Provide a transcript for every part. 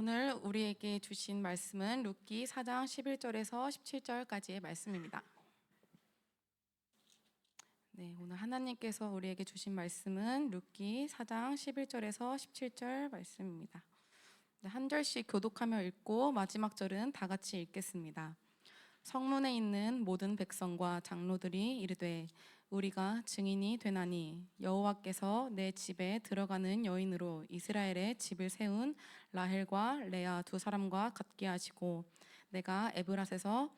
오늘 우리에게 주신 말씀은 룻기 4장 11절에서 17절까지의 말씀입니다. 네, 오늘 하나님께서 우리에게 주신 말씀은 룻기 4장 11절에서 17절 말씀입니다. 네, 한 절씩 교독하며 읽고 마지막 절은 다 같이 읽겠습니다. 성문에 있는 모든 백성과 장로들이 이르되 우리가 증인이 되나니 여호와께서 내 집에 들어가는 여인으로 이스라엘의 집을 세운 라헬과 레아 두 사람과 같게 하시고 내가 에브랏에서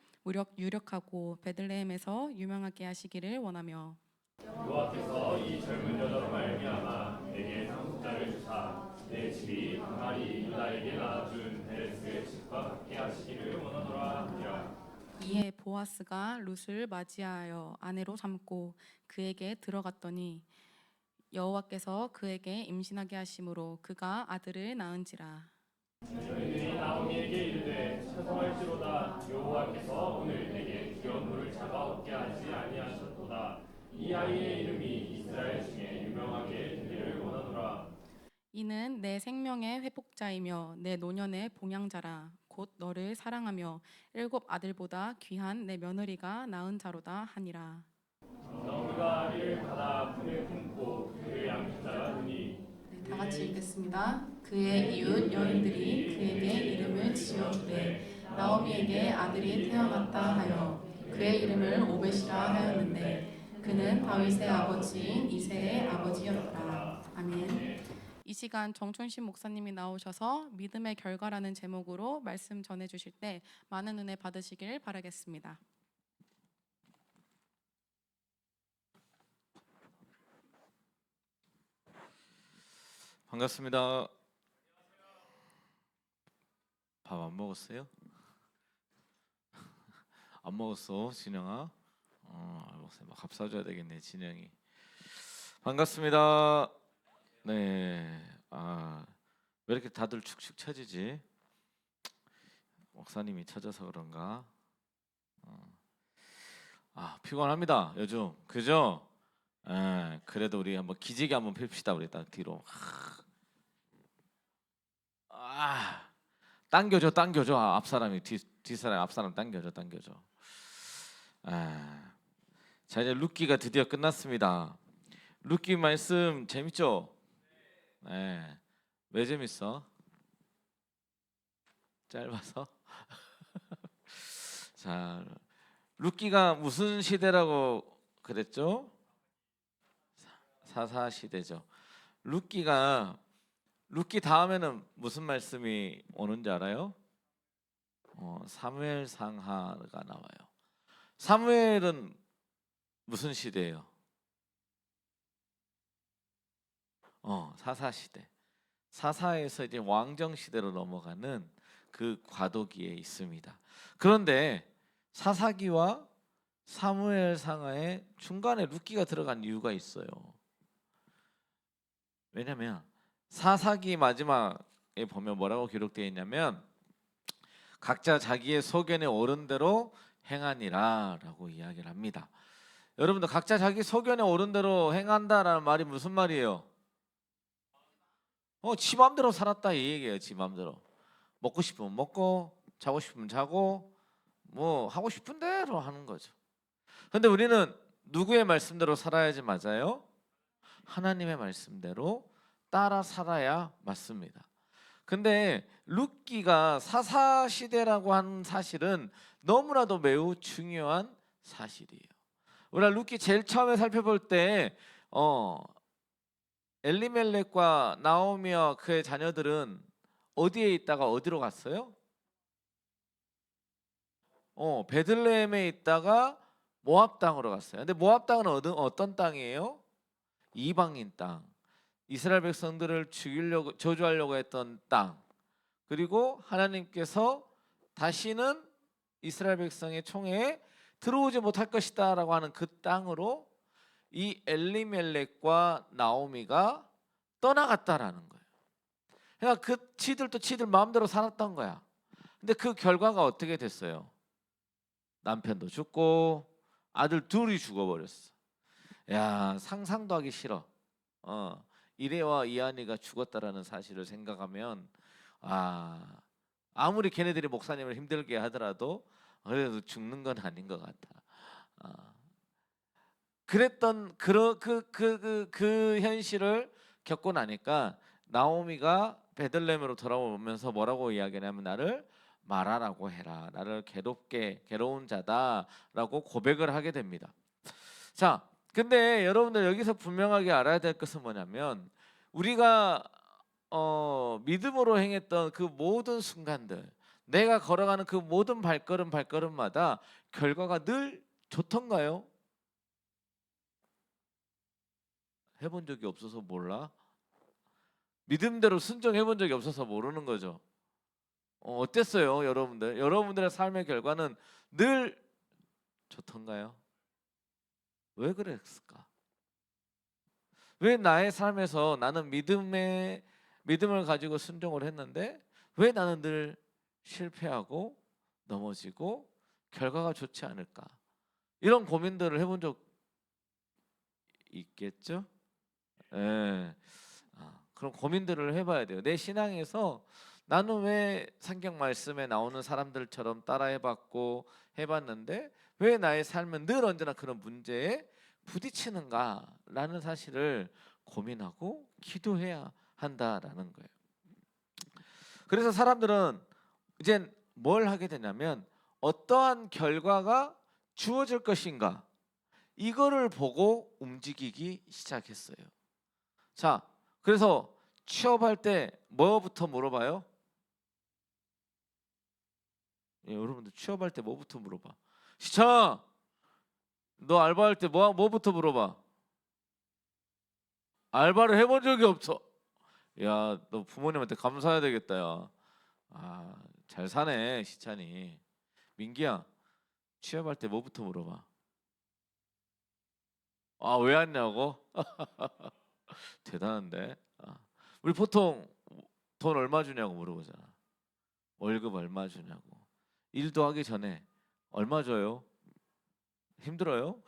유력하고 베들레헴에서 유명하게 하시기를 원하며 여호와께서 이 젊은 여자로 말미암아 내게 상속자를 주사 내 집이 가말이 유다에게 낳아준 베레스의 집과 같게 하시기를 원하노라 하니라. 이에 보아스가 룻을 맞이하여 아내로 삼고 그에게 들어갔더니 여호와께서 그에게 임신하게 하심으로 그가 아들을 낳은지라. 여인들이 나오미에게 이르되 찬송할지로다 여호와께서 오늘 내게 귀한 물을 잡아 얻게 하지 아니하셨도다. 이 아이의 이름이 이스라엘 중에 유명하게 되기를 원하노라. 이는 내 생명의 회복자이며 내 노년의 봉양자라. 곧 너를 사랑하며 7 아들보다 귀한 내 며느리가 낳은 자로다 하니라. 나오미가 이를 받아 품에 품고 그의 양육자가 되니. 다 같이 읽겠습니다. 그의 이웃 여인들이 그에게 이름을 지어주되 나오미에게 아들이 태어났다 하여 그의 이름을 오벳이라 하였는데 그는 다윗의 아버지인 이새의 아버지였더라. 아멘. 이 시간 정춘신 목사님이 나오셔서 믿음의 결과라는 제목으로 말씀 전해주실 때 많은 은혜 받으시길 바라겠습니다. 반갑습니다. 밥 안 먹었어요? 안 먹었어, 진영아? 알겠어요. 밥 사줘야 되겠네, 진영이. 반갑습니다. 네, 왜 이렇게 다들 축축 처지지? 목사님이 처져서 그런가? 피곤합니다, 요즘. 그죠? 그래도 우리 한번 기지개 한번 펼읍시다. 우리 딱 뒤로. 당겨줘. 앞사람이 뒷사람 앞사람 당겨줘. 자, 이제 룻기가 드디어 끝났습니다. 룻기 말씀 재밌죠? 네. 왜 재밌어? 짧아서? 자, 룻기가 무슨 시대라고 그랬죠? 사사 시대죠. 룻기 다음에는 무슨 말씀이 오는지 알아요? 사무엘 상하가 나와요. 사무엘은 무슨 시대예요? 사사 시대. 사사에서 이제 왕정 시대로 넘어가는 그 과도기에 있습니다. 그런데 사사기와 사무엘 상하의 중간에 룻기가 들어간 이유가 있어요. 왜냐면 사사기 마지막에 보면 뭐라고 기록되어 있냐면 각자 자기의 소견에 오른 대로 행하니라 라고 이야기를 합니다. 여러분들 각자 자기 소견에 오른 대로 행한다라는 말이 무슨 말이에요? 지 맘대로 살았다 이 얘기예요. 지 맘대로 먹고 싶으면 먹고 자고 싶으면 자고 뭐 하고 싶은 대로 하는 거죠. 근데 우리는 누구의 말씀대로 살아야지 맞아요? 하나님의 말씀대로 따라 살아야 맞습니다. 근데 룻기가 사사 시대라고 하는 사실은 너무나도 매우 중요한 사실이에요. 우리가 룻기 제일 처음에 살펴볼 때 엘리멜렉과 나오미와 그의 자녀들은 어디에 있다가 어디로 갔어요? 베들레헴에 있다가 모압 땅으로 갔어요. 근데 모압 땅은 어떤 땅이에요? 이방인 땅. 이스라엘 백성들을 죽이려고 저주하려고 했던 땅. 그리고 하나님께서 다시는 이스라엘 백성의 총회에 들어오지 못할 것이다 라고 하는 그 땅으로 이 엘리멜렉과 나오미가 떠나갔다라는 거예요. 그러니까 그 지들 마음대로 살았던 거야. 근데 그 결과가 어떻게 됐어요? 남편도 죽고 아들 둘이 죽어버렸어. 야, 상상도 하기 싫어. 이레와 이한이가 죽었다라는 사실을 생각하면 아무리 걔네들이 목사님을 힘들게 하더라도 그래도 죽는 건 아닌 것 같아. 그랬던 그 현실을 겪고 나니까 나오미가 베들레헴으로 돌아오면서 뭐라고 이야기하냐면 나를 말하라고 해라. 나를 괴로운 자다라고 고백을 하게 됩니다. 자, 근데 여러분들 여기서 분명하게 알아야 될 것은 뭐냐면 우리가 믿음으로 행했던 그 모든 순간들, 내가 걸어가는 그 모든 발걸음마다 결과가 늘 좋던가요? 해본 적이 없어서 몰라? 믿음대로 순종해본 적이 없어서 모르는 거죠. 어땠어요, 여러분들? 여러분들의 삶의 결과는 늘 좋던가요? 왜 그랬을까? 왜 나의 삶에서 나는 믿음을 가지고 순종을 했는데 왜 나는 늘 실패하고 넘어지고 결과가 좋지 않을까? 이런 고민들을 해본 적 있겠죠? 예. 그런 고민들을 해봐야 돼요. 내 신앙에서 나는 왜 성경 말씀에 나오는 사람들처럼 따라해봤고 해봤는데 왜 나의 삶은 늘 언제나 그런 문제에 부딪히는가라는 사실을 고민하고 기도해야 한다라는 거예요. 그래서 사람들은 이젠 뭘 하게 되냐면 어떠한 결과가 주어질 것인가 이거를 보고 움직이기 시작했어요. 자, 그래서 취업할 때 뭐부터 물어봐요? 여러분들 취업할 때 뭐부터 물어봐? 시청아, 너 알바할 때 뭐부터 물어봐? 알바를 해본 적이 없어. 야, 너 부모님한테 감사해야 되겠다. 야, 잘 사네 시찬이. 민기야, 취업할 때 뭐부터 물어봐? 왜 왔냐고? 대단한데. 우리 보통 돈 얼마 주냐고 물어보잖아. 월급 얼마 주냐고. 일도 하기 전에 얼마 줘요? 힘들어요?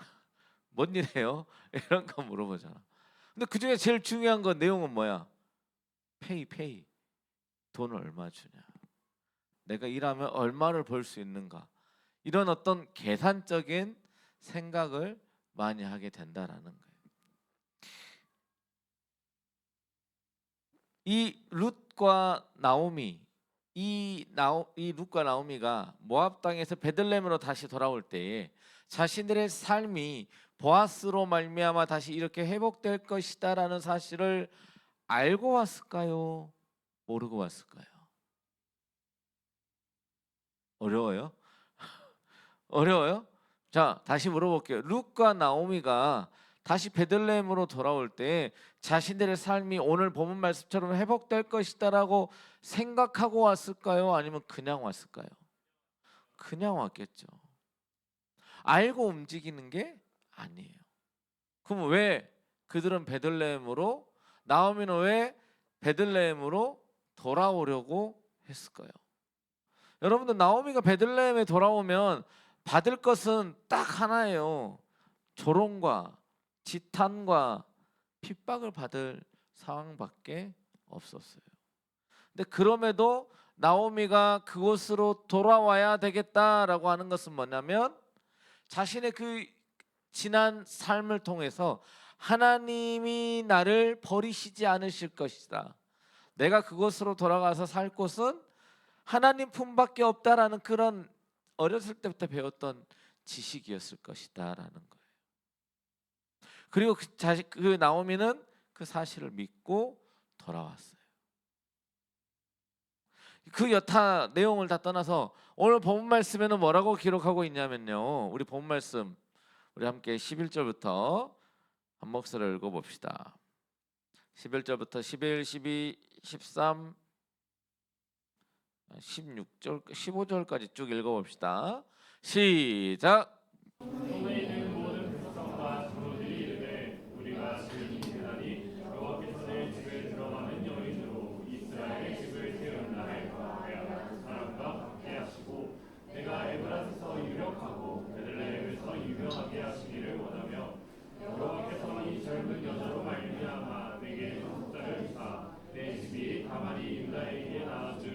뭔 일해요? 이런 거 물어보잖아. 근데 그 중에 제일 중요한 건 내용은 뭐야? 페이. 돈을 얼마 주냐? 내가 일하면 얼마를 벌 수 있는가? 이런 어떤 계산적인 생각을 많이 하게 된다라는 거예요. 이 룻과 나오미, 이 룻과 나오미가 모압 땅에서 베들레헴으로 다시 돌아올 때에 자신들의 삶이 보아스로 말미암아 다시 이렇게 회복될 것이다라는 사실을 알고 왔을까요? 모르고 왔을까요? 어려워요? 어려워요? 자, 다시 물어볼게요. 룻과 나오미가 다시 베들레헴으로 돌아올 때 자신들의 삶이 오늘 본문 말씀처럼 회복될 것이다라고 생각하고 왔을까요? 아니면 그냥 왔을까요? 그냥 왔겠죠. 알고 움직이는 게 아니에요. 그럼 왜 그들은 베들레헴으로, 나오미는 왜 베들레헴으로 돌아오려고 했을까요? 여러분들, 나오미가 베들레헴에 돌아오면 받을 것은 딱 하나예요. 조롱과 지탄과 핍박을 받을 상황밖에 없었어요. 근데 그럼에도 나오미가 그곳으로 돌아와야 되겠다라고 하는 것은 뭐냐면 자신의 그 지난 삶을 통해서 하나님이 나를 버리시지 않으실 것이다. 내가 그곳으로 돌아가서 살 곳은 하나님 품밖에 없다라는 그런 어렸을 때부터 배웠던 지식이었을 것이다라는 거예요. 그리고 그 나오미는 그 사실을 믿고 돌아왔어요. 그 여타 내용을 다 떠나서 오늘 본문 말씀에는 뭐라고 기록하고 있냐면요. 우리 본문 말씀 우리 함께 11절부터 한 목소리를 읽어봅시다. 11절부터 11, 12, 13, 16절, 15절까지 쭉 읽어봅시다. 시작. 손에 있는 모든 백성과 장로들이 이르되 우리가 지금 행하니 여호와께서 내 집에 들어가는 여인으로 이스라엘의 집을 세운다 하였다. 사람과 함께 하시고 내가 에브라스에서 유력하고 베들레헴에서 유명하게 하시기를 원하며 여호와께서 이 젊은 여자로 말미암아 내게 숫자를 주사 내 집이 다말이 유다에게 낳아줄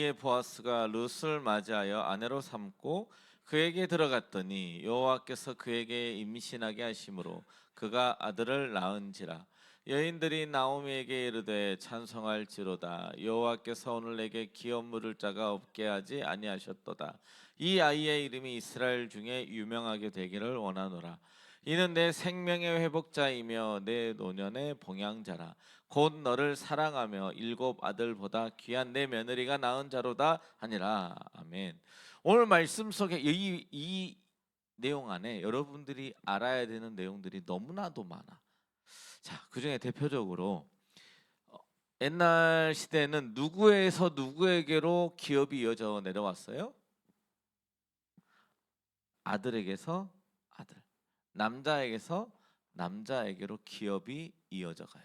이에 보아스가 룻을 맞이하여 아내로 삼고 그에게 들어갔더니 여호와께서 그에게 임신하게 하심으로 그가 아들을 낳은지라. 여인들이 나오미에게 이르되 찬송할지로다 여호와께서 오늘 내게 기업 물을 자가 없게 하지 아니하셨도다. 이 아이의 이름이 이스라엘 중에 유명하게 되기를 원하노라. 이는 내 생명의 회복자이며 내 노년의 봉양자라. 곧 너를 사랑하며 일곱 아들보다 귀한 내 며느리가 낳은 자로다 하니라. 아멘. 오늘 말씀 속에 이 내용 안에 여러분들이 알아야 되는 내용들이 너무나도 많아. 자, 그중에 대표적으로 옛날 시대에는 누구에서 누구에게로 기업이 이어져 내려왔어요? 아들에게서 아들, 남자에게서 남자에게로 기업이 이어져 가요.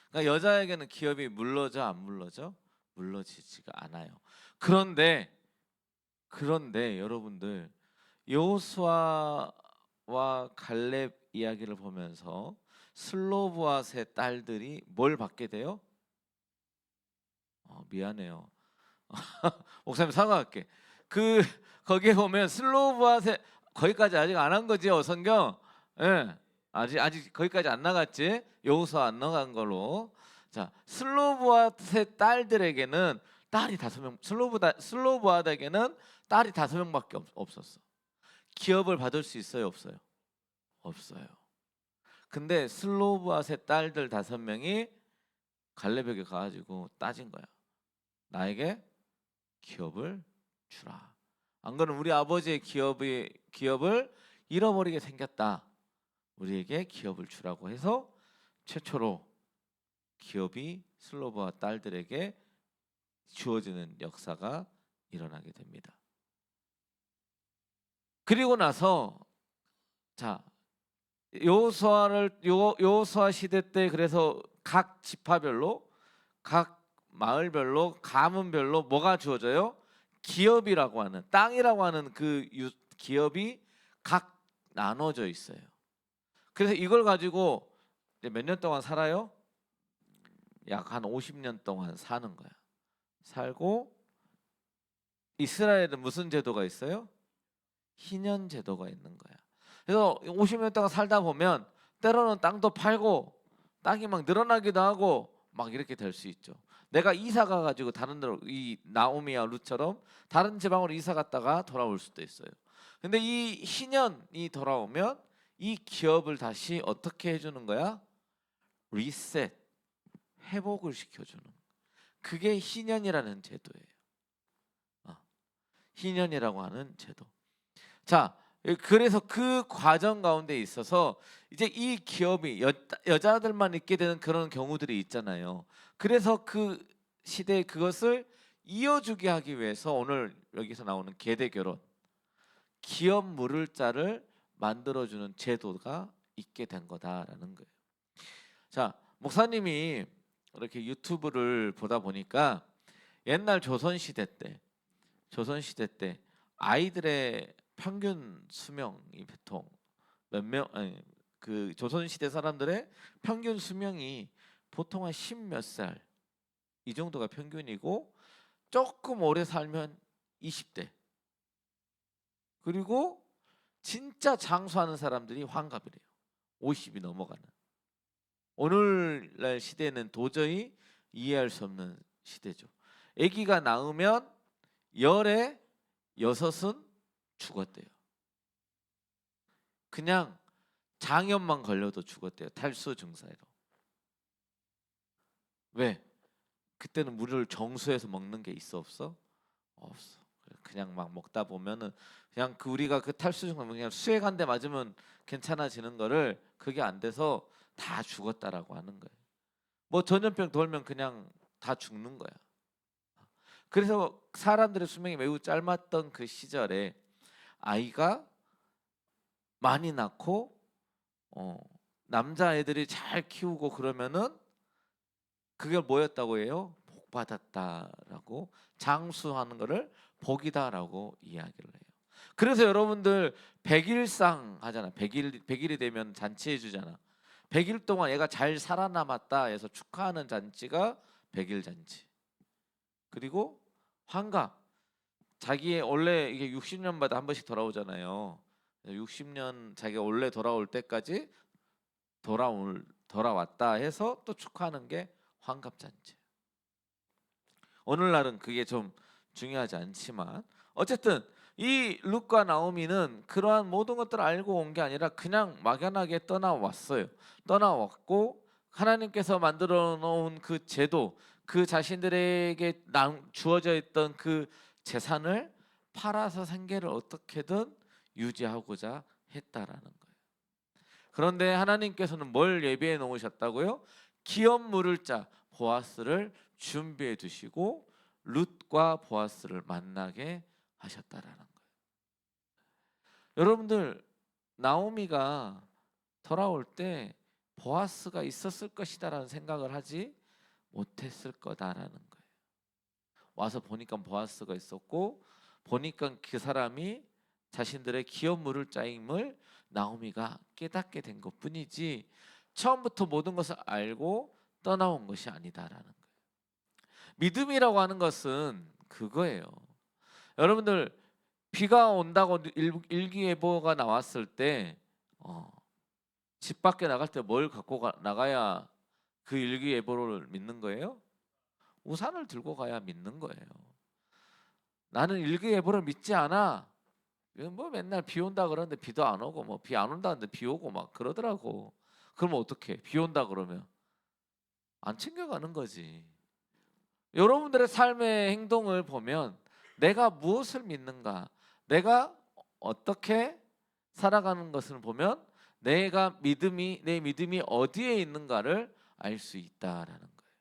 그러니까 여자에게는 기업이 물러져 안 물러져? 물러지지가 않아요. 그런데 여러분들 여호수아와 갈렙 이야기를 보면서 슬로브앗의 딸들이 뭘 받게 돼요? 미안해요. 목사님 사과할게. 거기에 보면 슬로브앗의 거기까지 아직 안 한 거지요, 성경. 예. 아직 거기까지 안 나갔지. 여호수아 안 나간 걸로. 자, 슬로브앗의 딸들에게는 딸이 5명, 슬로브앗에게는 딸이 5명밖에 없었어. 기업을 받을 수 있어요, 없어요? 없어요. 근데 슬로브앗의 딸들 5명이 갈렙에게 가가지고 따진 거야. 나에게 기업을 주라. 안 그러면 우리 아버지의 기업을 잃어버리게 생겼다. 우리에게 기업을 주라고 해서 최초로 기업이 슬로브앗 딸들에게 주어지는 역사가 일어나게 됩니다. 그리고 나서 자, 여호수아 시대 때 그래서 각 지파별로 각 마을별로 가문별로 뭐가 주어져요? 기업이라고 하는 땅이라고 하는 그 기업이 각 나눠져 있어요. 그래서 이걸 가지고 몇 년 동안 살아요? 약 한 50년 동안 사는 거야. 살고 이스라엘은 무슨 제도가 있어요? 희년 제도가 있는 거야. 그래서 50년 동안 살다 보면 때로는 땅도 팔고 땅이 막 늘어나기도 하고 막 이렇게 될 수 있죠. 내가 이사 가가지고 다른 데로 이 나오미와 룻처럼 다른 지방으로 이사 갔다가 돌아올 수도 있어요. 근데 이 희년이 돌아오면 이 기업을 다시 어떻게 해주는 거야? 리셋, 회복을 시켜주는. 그게 희년이라는 제도예요. 희년이라고 하는 제도. 자, 그래서 그 과정 가운데 있어서 이제 이 기업이 여자들만 있게 되는 그런 경우들이 있잖아요. 그래서 그 시대에 그것을 이어주게 하기 위해서 오늘 여기서 나오는 계대 결혼, 기업 물을 자를 만들어주는 제도가 있게 된 거다라는 거예요. 자, 목사님이 이렇게 유튜브를 보다 보니까 옛날 조선 시대 때 아이들의 평균 수명이 보통 그 조선 시대 사람들의 평균 수명이 보통 한 10몇 살 이 정도가 평균이고 조금 오래 살면 20대. 그리고 진짜 장수하는 사람들이 환갑이래요. 50이 넘어가는. 오늘날 시대는 도저히 이해할 수 없는 시대죠. 아기가 낳으면 열에 6은 죽었대요. 그냥 장염만 걸려도 죽었대요. 탈수 증세로. 왜? 그때는 물을 정수해서 먹는 게 있어 없어? 없어. 그냥 막 먹다 보면은 그냥 우리가 그 탈수 증세 그냥 수액 한 대 맞으면 괜찮아지는 거를 그게 안 돼서 다 죽었다라고 하는 거예요. 뭐 전염병 돌면 그냥 다 죽는 거야. 그래서 사람들의 수명이 매우 짧았던 그 시절에 아이가 많이 낳고 남자애들이 잘 키우고 그러면은 그게 뭐였다고 해요? 복 받았다라고 장수하는 거를 복이다라고 이야기를 해요. 그래서 여러분들 100일상 하잖아. 100일이 되면 잔치해 주잖아. 100일 동안 얘가 잘 살아남았다 해서 축하하는 잔치가 100일 잔치. 그리고 환갑. 자기의 원래 이게 60년마다 한 번씩 돌아오잖아요. 60년 자기가 원래 돌아올 때까지 돌아왔다 해서 또 축하하는 게 환갑잔치. 오늘날은 그게 좀 중요하지 않지만 어쨌든 이 룻과 나오미는 그러한 모든 것들을 알고 온 게 아니라 그냥 막연하게 떠나왔어요. 떠나왔고 하나님께서 만들어 놓은 그 제도, 그 자신들에게 주어져 있던 그 재산을 팔아서 생계를 어떻게든 유지하고자 했다라는 거예요. 그런데 하나님께서는 뭘 예비해 놓으셨다고요? 기업 물을 자 보아스를 준비해 두시고 룻과 보아스를 만나게 하셨다라는 거예요. 여러분들, 나오미가 돌아올 때 보아스가 있었을 것이다라는 생각을 하지 못했을 거다라는 거예요. 와서 보니까 보아스가 있었고 보니까 그 사람이 자신들의 기업 물을 자임을 나오미가 깨닫게 된 것뿐이지 처음부터 모든 것을 알고 떠나온 것이 아니다라는 거예요. 믿음이라고 하는 것은 그거예요. 여러분들, 비가 온다고 일기예보가 나왔을 때 집 밖에 나갈 때 뭘 갖고 나가야 그 일기예보를 믿는 거예요? 우산을 들고 가야 믿는 거예요. 나는 일기예보를 믿지 않아. 뭐 맨날 비 온다 그러는데 비도 안 오고 뭐 비 안 온다는데 비 오고 막 그러더라고. 그러면 어떡해? 비 온다 그러면 안 챙겨가는 거지. 여러분들의 삶의 행동을 보면 내가 무엇을 믿는가, 내가 어떻게 살아가는 것을 보면 내 믿음이 어디에 있는가를 알 수 있다라는 거예요.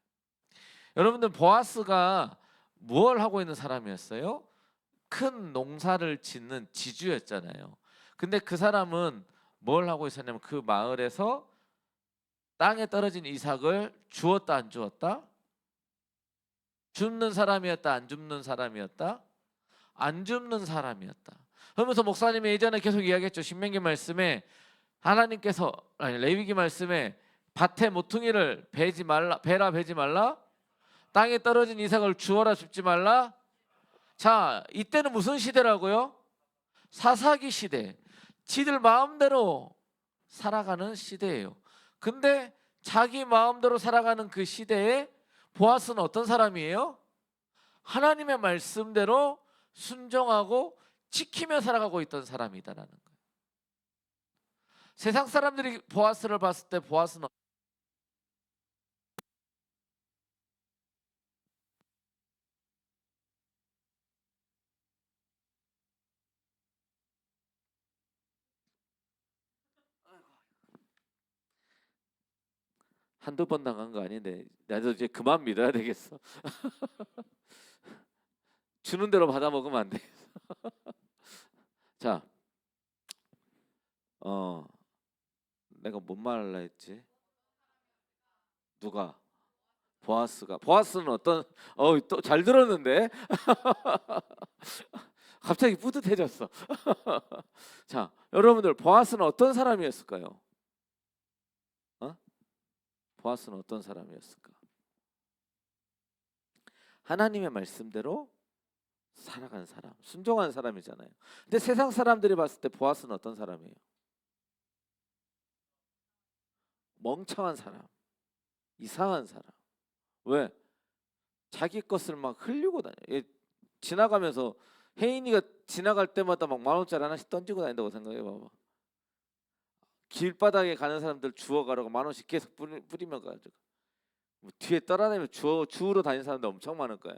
여러분들, 보아스가 뭘 하고 있는 사람이었어요? 큰 농사를 짓는 지주였잖아요. 근데 그 사람은 뭘 하고 있었냐면 그 마을에서 땅에 떨어진 이삭을 주었다 안 주었다? 줍는 사람이었다 안 줍는 사람이었다? 안 줍는 사람이었다. 그러면서 목사님이 예전에 계속 이야기했죠. 신명기 말씀에 레위기 말씀에 밭에 모퉁이를 베라 베지 말라, 땅에 떨어진 이삭을 주어라 줍지 말라. 자, 이때는 무슨 시대라고요? 사사기 시대. 지들 마음대로 살아가는 시대예요. 근데 자기 마음대로 살아가는 그 시대에 보아스는 어떤 사람이에요? 하나님의 말씀대로 순종하고 지키며 살아가고 있던 사람이다라는 거예요. 세상 사람들이 보아스를 봤을 때 보아스는 한두 번 당한 거 아닌데 나도 이제 그만 믿어야 되겠어. 주는 대로 받아 먹으면 안 돼. 자, 내가 뭔 말할라 했지? 누가? 보아스는 어떤? 또 잘 들었는데. 갑자기 뿌듯해졌어. 자, 여러분들, 보아스는 어떤 사람이었을까요? 보아스는 어떤 사람이었을까? 하나님의 말씀대로 살아간 사람, 순종한 사람이잖아요. 근데 세상 사람들이 봤을 때 보아스는 어떤 사람이에요? 멍청한 사람, 이상한 사람. 왜? 자기 것을 막 흘리고 다녀. 지나가면서 혜인이가 지나갈 때마다 막 10,000원짜리 하나씩 던지고 다닌다고 생각해 봐봐. 길바닥에 가는 사람들 주워가라고 10,000원씩 계속 뿌리면 가지고 뒤에 떠나내면 주우러 다니는 사람들 엄청 많을 거야.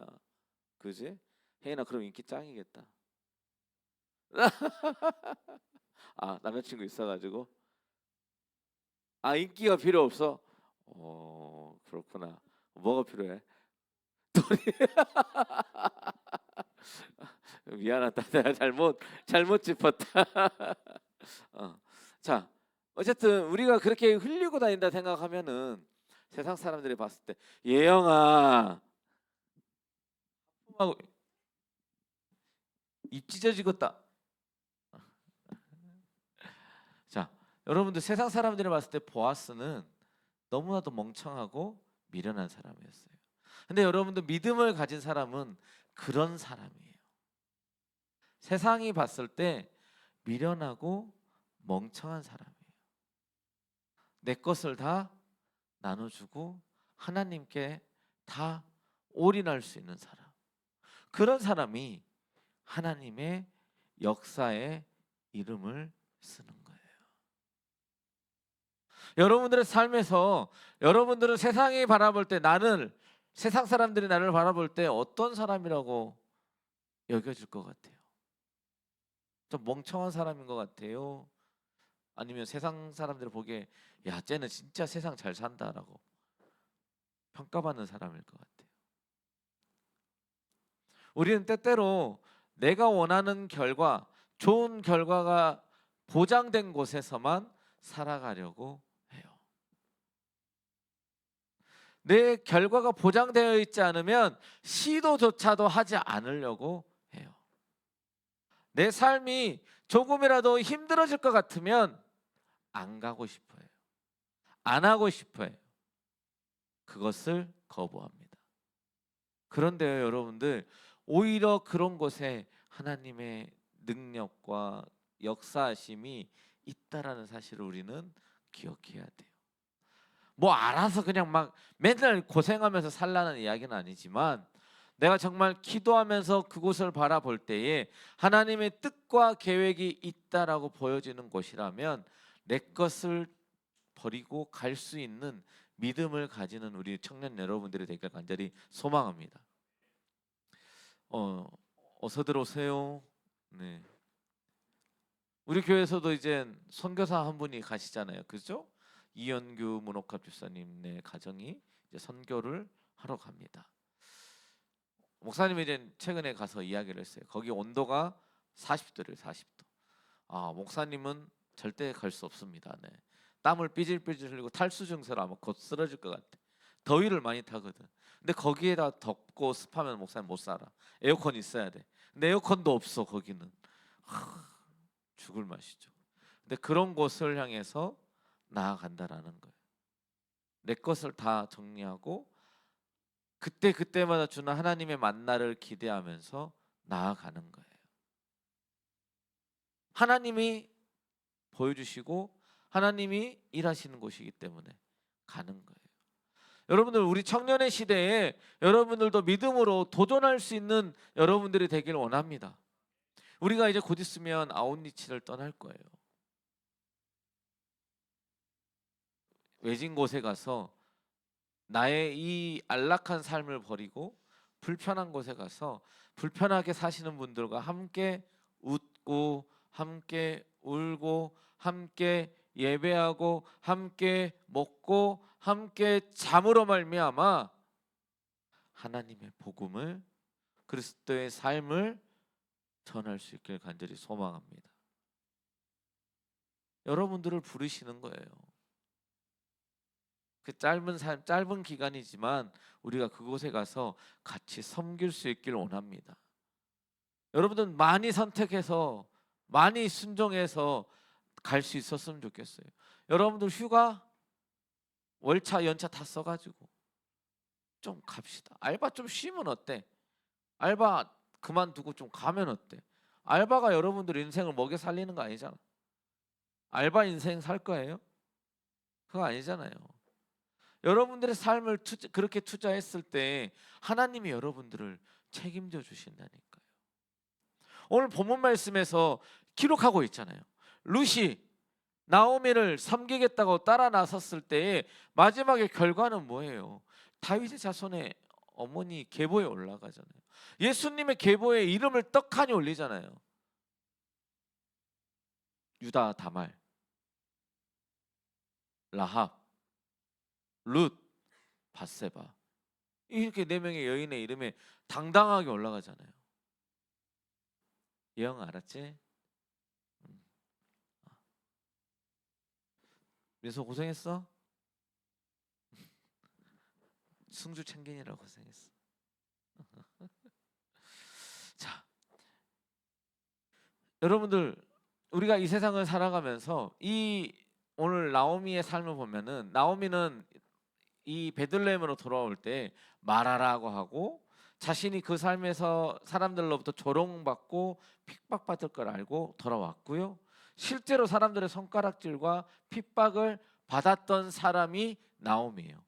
그지? 혜인아, 그럼 인기 짱이겠다. 남자친구 있어가지고 인기가 필요 없어? 그렇구나. 뭐가 필요해? 돈이. 미안하다. 내가 잘못 짚었다. 자, 어쨌든 우리가 그렇게 흘리고 다닌다 생각하면은 세상 사람들이 봤을 때 예영아 하고 입 찢어지겠다. 자, 여러분들, 세상 사람들이 봤을 때 보아스는 너무나도 멍청하고 미련한 사람이었어요. 근데 여러분들, 믿음을 가진 사람은 그런 사람이에요. 세상이 봤을 때 미련하고 멍청한 사람이에요. 내 것을 다 나눠주고 하나님께 다 올인할 수 있는 사람. 그런 사람이 하나님의 역사에 이름을 쓰는 거예요. 여러분들의 삶에서 여러분들은 세상이 바라볼 때 세상 사람들이 나를 바라볼 때 어떤 사람이라고 여겨질 것 같아요? 좀 멍청한 사람인 것 같아요? 아니면 세상 사람들이 보기에 야 쟤는 진짜 세상 잘 산다라고 평가받는 사람일 것 같아요. 우리는 때때로 내가 원하는 결과, 좋은 결과가 보장된 곳에서만 살아가려고 해요. 내 결과가 보장되어 있지 않으면 시도조차도 하지 않으려고 해요. 내 삶이 조금이라도 힘들어질 것 같으면 안 가고 싶어요. 안 하고 싶어요. 그것을 거부합니다. 그런데요, 여러분들, 오히려 그런 곳에 하나님의 능력과 역사하심이 있다라는 사실을 우리는 기억해야 돼요. 뭐 알아서 그냥 막 맨날 고생하면서 살라는 이야기는 아니지만 내가 정말 기도하면서 그곳을 바라볼 때에 하나님의 뜻과 계획이 있다라고 보여지는 곳이라면 내 것을 버리고 갈 수 있는 믿음을 가지는 우리 청년 여러분들이 되길 간절히 소망합니다. 어서들 오세요. 네. 우리 교회에서도 이제 선교사 한 분이 가시잖아요, 그죠? 이연규 문옥합 집사님의 가정이 이제 선교를 하러 갑니다. 목사님이 이제 최근에 가서 이야기를 했어요. 거기 온도가 40도래요, 40도. 아, 목사님은 절대 갈 수 없습니다. 네. 땀을 삐질삐질 흘리고 탈수 증세로 아마 곧 쓰러질 것 같아. 더위를 많이 타거든. 근데 거기에다 덥고 습하면 목사님 못 살아. 에어컨 있어야 돼. 근데 에어컨도 없어 거기는. 죽을 맛이죠. 근데 그런 곳을 향해서 나아간다라는 거예요. 내 것을 다 정리하고 그때 그때마다 주는 하나님의 만나를 기대하면서 나아가는 거예요. 하나님이 보여주시고 하나님이 일하시는 곳이기 때문에 가는 거예요. 여러분들, 우리 청년의 시대에 여러분들도 믿음으로 도전할 수 있는 여러분들이 되길 원합니다. 우리가 이제 곧 있으면 아웃리치를 떠날 거예요. 외진 곳에 가서 나의 이 안락한 삶을 버리고 불편한 곳에 가서 불편하게 사시는 분들과 함께 웃고 함께 울고 함께 예배하고 함께 먹고 함께 잠으로 말미암아 하나님의 복음을, 그리스도의 삶을 전할 수 있길 간절히 소망합니다. 여러분들을 부르시는 거예요. 그 짧은 삶, 짧은 기간이지만 우리가 그곳에 가서 같이 섬길 수 있길 원합니다. 여러분들 많이 선택해서 많이 순종해서 갈 수 있었으면 좋겠어요. 여러분들 휴가 월차 연차 다 써가지고 좀 갑시다. 알바 좀 쉬면 어때? 알바 그만두고 좀 가면 어때? 알바가 여러분들 인생을 먹여 살리는 거 아니잖아. 알바 인생 살 거예요? 그거 아니잖아요. 여러분들의 삶을 그렇게 투자했을 때 하나님이 여러분들을 책임져 주신다니까요. 오늘 본문 말씀에서 기록하고 있잖아요. 룻이 나오미를 섬기겠다고 따라 나섰을 때의 마지막의 결과는 뭐예요? 다윗의 자손의 어머니 계보에 올라가잖아요. 예수님의 계보에 이름을 떡하니 올리잖아요. 유다 다말, 라합, 룻, 밧세바, 이렇게 네 명의 여인의 이름에 당당하게 올라가잖아요. 영 알았지? 민서 고생했어? 승주 챙기느라 고생했어. 자, 여러분들, 우리가 이 세상을 살아가면서 이 오늘 나오미의 삶을 보면은 나오미는 이 베들레헴으로 돌아올 때 마라라고 하고 자신이 그 삶에서 사람들로부터 조롱받고 핍박받을 걸 알고 돌아왔고요. 실제로 사람들의 손가락질과 핍박을 받았던 사람이 나옴이에요.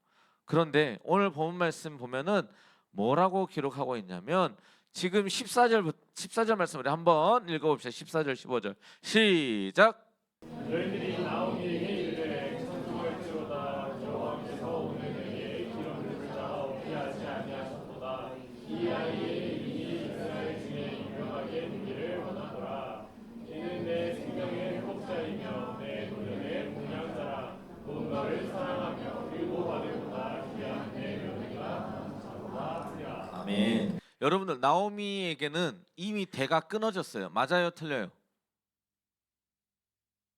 그런데 오늘 본 말씀 보면은 뭐라고 기록하고 있냐면 지금 14절 말씀 우리 한번 읽어봅시다. 14절 15절 시작. 너희들이 나오미에게 이르되 천수할지로다 여호와께서 오늘 내게 기름 부을 자가 없게 하지 아니하셨도다. 이 아이의 이름이 이스라엘 중에 유명하게 되기를 원하노라. 이는 내 생명의 회복자이며 내 노년의 공양자라. 곧 너를 사랑하며 그리고 받을보다 귀한 내 며느리가 자로다 하리라. 아멘. 여러분들 나오미에게는 이미 대가 끊어졌어요. 맞아요, 틀려요?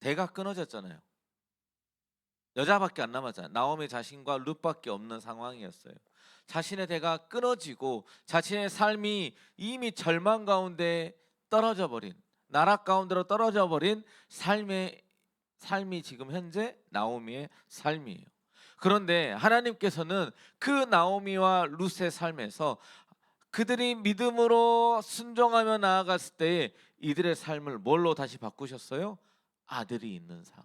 대가 끊어졌잖아요. 여자밖에 안 남았잖아요. 나오미 자신과 룻밖에 없는 상황이었어요. 자신의 대가 끊어지고 자신의 삶이 이미 절망 가운데 떨어져 버린, 나락 가운데로 떨어져 버린 삶이 지금 현재 나오미의 삶이에요. 그런데 하나님께서는 그 나오미와 룻의 삶에서 그들이 믿음으로 순종하며 나아갔을 때 이들의 삶을 뭘로 다시 바꾸셨어요? 아들이 있는 삶,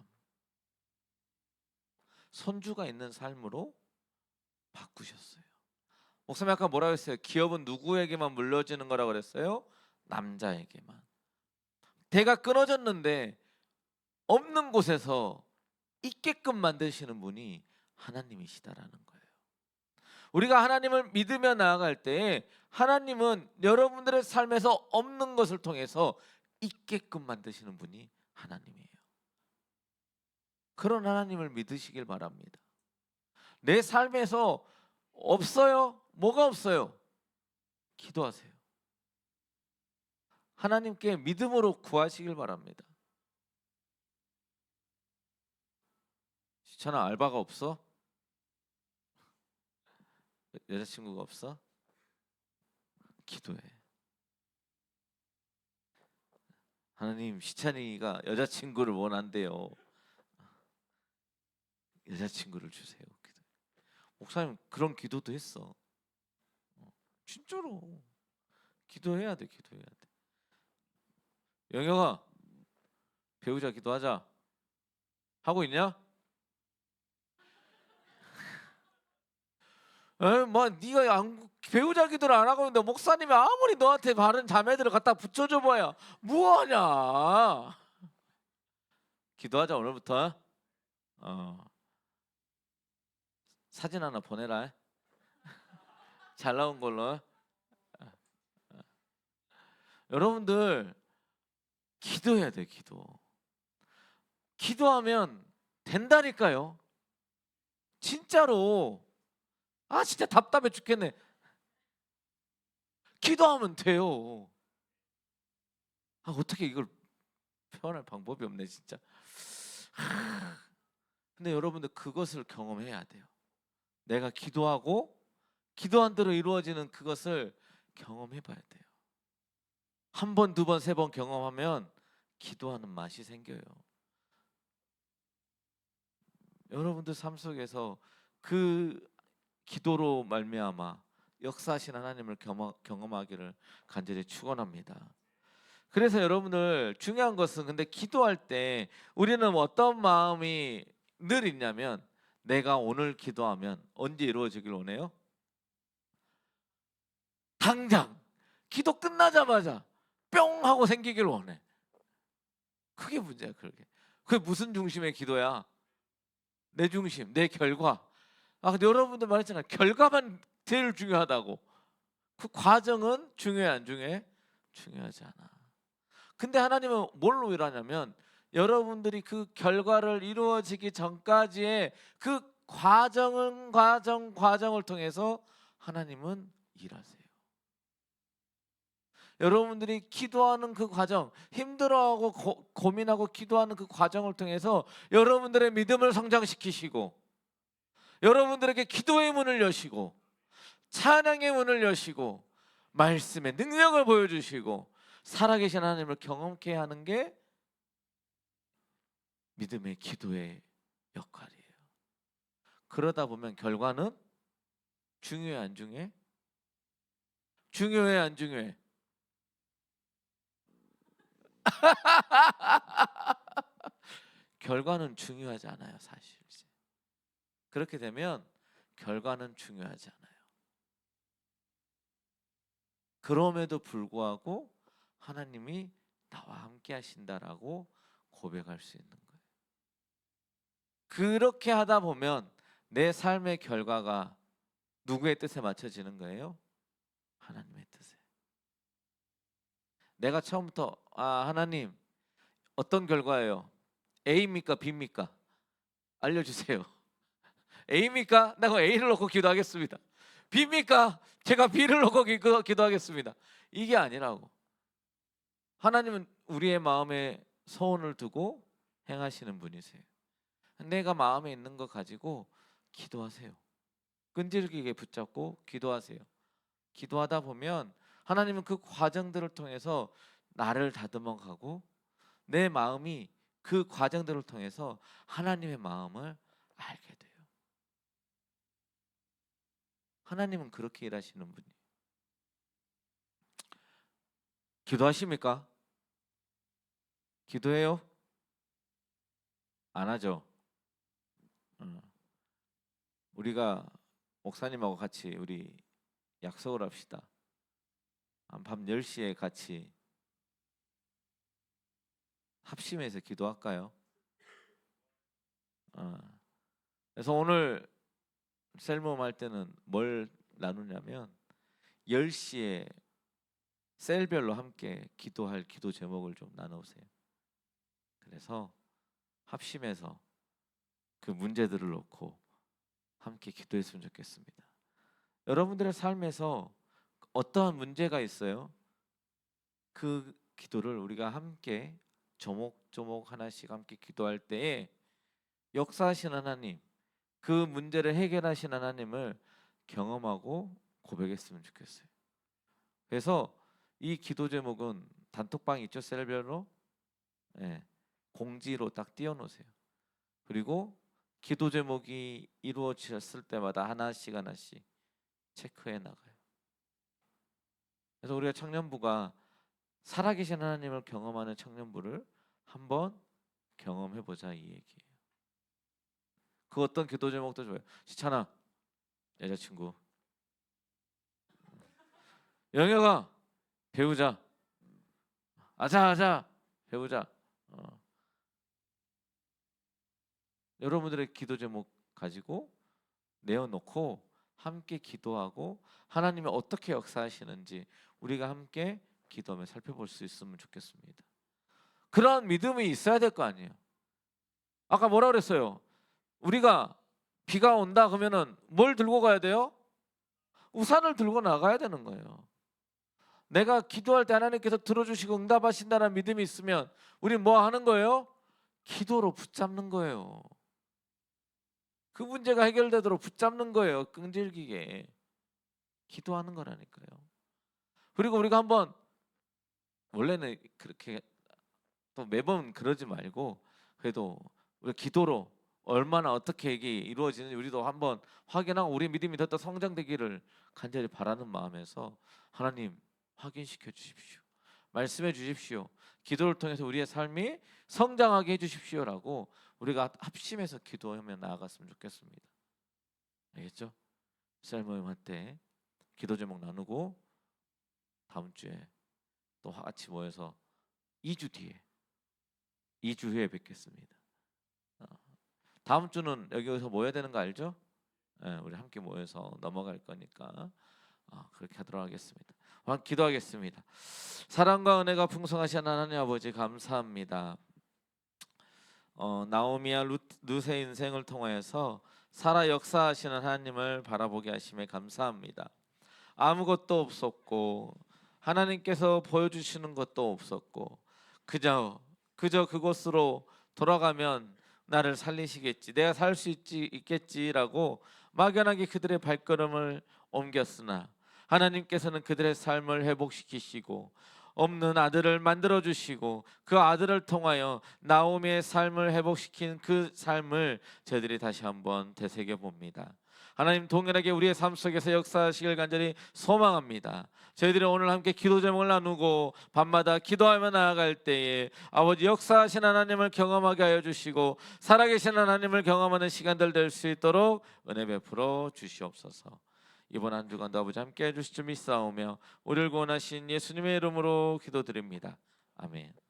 손주가 있는 삶으로 바꾸셨어요. 목사님 아까 뭐라고 했어요? 기업은 누구에게만 물려지는 거라고 그랬어요? 남자에게만. 대가 끊어졌는데 없는 곳에서 있게끔 만드시는 분이 하나님이시다라는 거예요. 우리가 하나님을 믿으며 나아갈 때 하나님은 여러분들의 삶에서 없는 것을 통해서 있게끔 만드시는 분이 하나님이에요. 그런 하나님을 믿으시길 바랍니다. 내 삶에서 없어요? 뭐가 없어요? 기도하세요. 하나님께 믿음으로 구하시길 바랍니다. 저는 알바가 없어? 여자친구가 없어? 기도해. 하나님, 시찬이가 여자친구를 원한대요. 여자친구를 주세요. 목사님 그런 기도도 했어. 진짜로 기도해야 돼. 기도해야 돼. 영영아, 배우자 기도하자. 하고 있냐? 뭐 네가 배우자 기도를 안 하고 있는데 목사님이 아무리 너한테 바른 자매들을 갖다 붙여줘 봐야 뭐하냐. 기도하자 오늘부터. 사진 하나 보내라. 잘 나온 걸로. 여러분들 기도해야 돼. 기도하면 된다니까요. 진짜로. 진짜 답답해 죽겠네. 기도하면 돼요. 어떻게 이걸 표현할 방법이 없네 진짜. 근데 여러분들 그것을 경험해야 돼요. 내가 기도하고 기도한 대로 이루어지는 그것을 경험해 봐야 돼요. 한 번, 두 번, 세 번 경험하면 기도하는 맛이 생겨요. 여러분들 삶 속에서 그 기도로 말미암아 역사하신 하나님을 경험하기를 간절히 축원합니다. 그래서 여러분들 중요한 것은 근데 기도할 때 우리는 어떤 마음이 늘 있냐면 내가 오늘 기도하면 언제 이루어지길 원해요? 당장 기도 끝나자마자 뿅 하고 생기길 원해. 그게 문제야. 그게 무슨 중심의 기도야? 내 중심, 내 결과. 근데 여러분들 말했잖아요. 결과만 제일 중요하다고. 그 과정은 중요해 안 중요해? 중요하지 않아. 근데 하나님은 뭘로 일하냐면 여러분들이 그 결과를 이루어지기 전까지의 그 과정을 통해서 하나님은 일하세요. 여러분들이 기도하는 그 과정, 힘들어하고 고민하고 기도하는 그 과정을 통해서 여러분들의 믿음을 성장시키시고 여러분들에게 기도의 문을 여시고 찬양의 문을 여시고 말씀의 능력을 보여주시고 살아계신 하나님을 경험케 하는 게 믿음의 기도의 역할이에요. 그러다 보면 결과는 중요해 안 중요해? 중요해 안 중요해? 결과는 중요하지 않아요, 사실. 그렇게 되면 결과는 중요하지 않아요. 그럼에도 불구하고 하나님이 나와 함께 하신다라고 고백할 수 있는 거예요. 그렇게 하다 보면 내 삶의 결과가 누구의 뜻에 맞춰지는 거예요? 하나님의 뜻에. 내가 처음부터 하나님 어떤 결과예요? A입니까? B입니까? 알려주세요. A입니까? 내가 A를 놓고 기도하겠습니다. B입니까? 제가 B를 놓고 기도하겠습니다. 이게 아니라고. 하나님은 우리의 마음에 소원을 두고 행하시는 분이세요. 내가 마음에 있는 거 가지고 기도하세요. 끈질기게 붙잡고 기도하세요. 기도하다 보면 하나님은 그 과정들을 통해서 나를 다듬어 가고 내 마음이 그 과정들을 통해서 하나님의 마음을 알게 돼요. 하나님은 그렇게 일하시는 분이에요. 기도하십니까? 기도해요? 안 하죠. 우리가 목사님하고 같이 우리 약속을 합시다. 밤 10시에 같이 합심해서 기도할까요? 그래서 오늘 셀모임 할 때는 뭘 나누냐면 10시에 셀별로 함께 기도할 기도 제목을 좀 나누세요. 그래서 합심해서 그 문제들을 놓고 함께 기도했으면 좋겠습니다. 여러분들의 삶에서 어떠한 문제가 있어요? 그 기도를 우리가 함께 조목조목 하나씩 함께 기도할 때에 역사하신 하나님, 그 문제를 해결하신 하나님을 경험하고 고백했으면 좋겠어요. 그래서 이 기도 제목은 단톡방 있죠? 셀별로 공지로 딱 띄워놓으세요. 그리고 기도 제목이 이루어졌을 때마다 하나씩 체크해 나가요. 그래서 우리가 청년부가 살아계신 하나님을 경험하는 청년부를 한번 경험해보자 이 얘기예요. 그 어떤 기도 제목도 좋아요. 시찬아 여자친구, 영혁아 배우자, 아자 배우자. 여러분들의 기도 제목 가지고 내어놓고 함께 기도하고 하나님이 어떻게 역사하시는지 우리가 함께 기도하며 살펴볼 수 있으면 좋겠습니다. 그런 믿음이 있어야 될 거 아니에요. 아까 뭐라 그랬어요? 우리가 비가 온다 그러면은 뭘 들고 가야 돼요? 우산을 들고 나가야 되는 거예요. 내가 기도할 때 하나님께서 들어주시고 응답하신다는 믿음이 있으면 우리 뭐 하는 거예요? 기도로 붙잡는 거예요. 그 문제가 해결되도록 붙잡는 거예요. 끈질기게 기도하는 거라니까요. 그리고 우리가 한번 원래는 그렇게 또 매번 그러지 말고 그래도 우리 기도로 얼마나 어떻게 이게 이루어지는지 우리도 한번 확인하고 우리 믿음이 더 성장되기를 간절히 바라는 마음에서 하나님 확인시켜 주십시오. 말씀해 주십시오. 기도를 통해서 우리의 삶이 성장하게 해 주십시오라고 우리가 합심해서 기도하며 나아갔으면 좋겠습니다. 알겠죠? 셀모임 할 때 기도 제목 나누고 다음 주에 또 같이 모여서 2주 뒤에 2주 후에 뵙겠습니다. 다음 주는 여기서 모여야 되는 거 알죠? 우리 함께 모여서 넘어갈 거니까 그렇게 하도록 하겠습니다. 기도하겠습니다. 사랑과 은혜가 풍성하신 하나님 아버지 감사합니다. 나오미와 룻의 인생을 통해서 살아 역사하시는 하나님을 바라보게 하심에 감사합니다. 아무것도 없었고 하나님께서 보여주시는 것도 없었고 그저 그곳으로 돌아가면 나를 살리시겠지, 내가 살 수 있겠지라고 막연하게 그들의 발걸음을 옮겼으나 하나님께서는 그들의 삶을 회복시키시고 없는 아들을 만들어 주시고 그 아들을 통하여 나오미의 삶을 회복시킨 그 삶을 저희들이 다시 한번 되새겨 봅니다. 하나님 동일하게 우리의 삶 속에서 역사하시길 간절히 소망합니다. 저희들이 오늘 함께 기도 제목을 나누고 밤마다 기도하며 나아갈 때에 아버지 역사하신 하나님을 경험하게 하여 주시고 살아계신 하나님을 경험하는 시간들 될 수 있도록 은혜 베풀어 주시옵소서. 이번 한 주간도 아버지 함께 해주실 줄 믿사오며 우리를 구원하신 예수님의 이름으로 기도드립니다. 아멘.